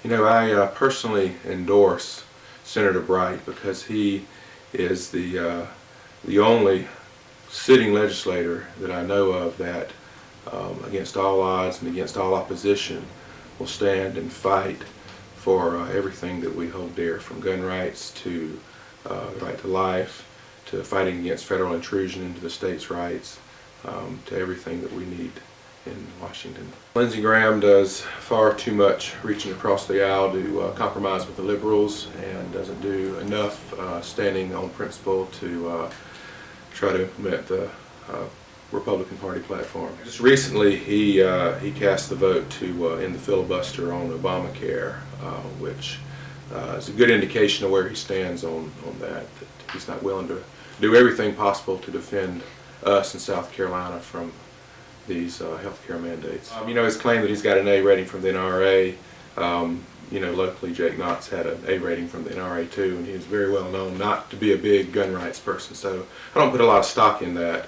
You know, I personally endorse Senator Bright because he is the only sitting legislator that I know of that, against all odds and against all opposition, will stand and fight for everything that we hold dear, from gun rights to the right to life, to fighting against federal intrusion into the state's rights, to everything that we need in Washington. Lindsey Graham does far too much reaching across the aisle to compromise with the liberals, and doesn't do enough standing on principle to try to implement the Republican Party platform. Just recently he cast the vote to end the filibuster on Obamacare, which is a good indication of where he stands on that he's not willing to do everything possible to defend us in South Carolina from these health care mandates. You know, his claim that he's got an A rating from the NRA, you know, locally Jake Knott's had an A rating from the NRA too, and he is very well known not to be a big gun rights person, so I don't put a lot of stock in that.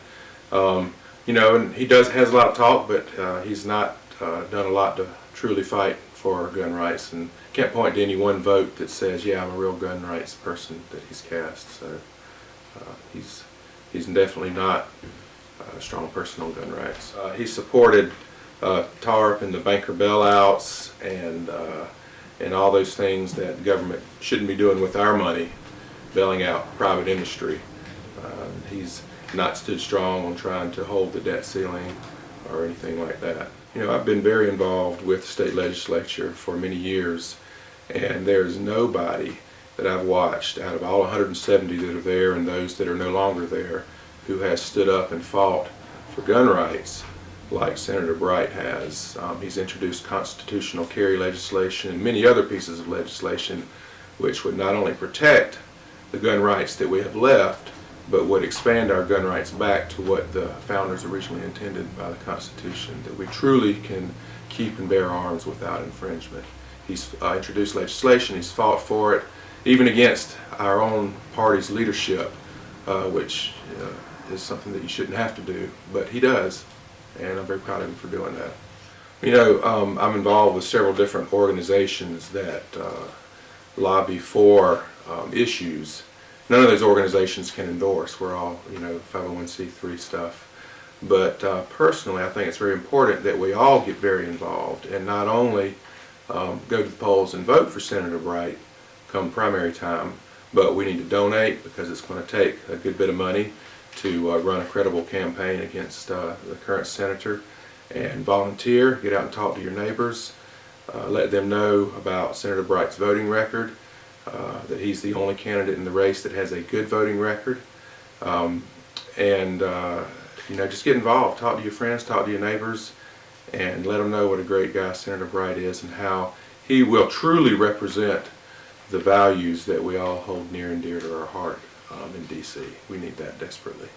You know, and he has a lot of talk, but he's not done a lot to truly fight for gun rights, and can't point to any one vote that says, yeah, I'm a real gun rights person that he's cast. So he's definitely not a strong person on gun rights. He supported TARP and the banker bailouts and all those things that the government shouldn't be doing with our money, bailing out private industry. He's not stood strong on trying to hold the debt ceiling or anything like that. You know, I've been very involved with the state legislature for many years, and there's nobody that I've watched out of all 170 that are there and those that are no longer there who has stood up and fought for gun rights like Senator Bright has. He's introduced constitutional carry legislation and many other pieces of legislation which would not only protect the gun rights that we have left, but would expand our gun rights back to what the founders originally intended by the Constitution, that we truly can keep and bear arms without infringement. He's introduced legislation, he's fought for it, even against our own party's leadership, which is something that you shouldn't have to do, but he does, and I'm very proud of him for doing that. You know, I'm involved with several different organizations that lobby for issues. None of those organizations can endorse. We're all, you know, 501c3 stuff. But personally, I think it's very important that we all get very involved and not only go to the polls and vote for Senator Bright come primary time, but we need to donate, because it's going to take a good bit of money to run a credible campaign against the current senator, and volunteer, get out and talk to your neighbors, let them know about Senator Bright's voting record, that he's the only candidate in the race that has a good voting record, and you know, just get involved, talk to your friends, talk to your neighbors, and let them know what a great guy Senator Bright is and how he will truly represent the values that we all hold near and dear to our heart in D.C. We need that desperately.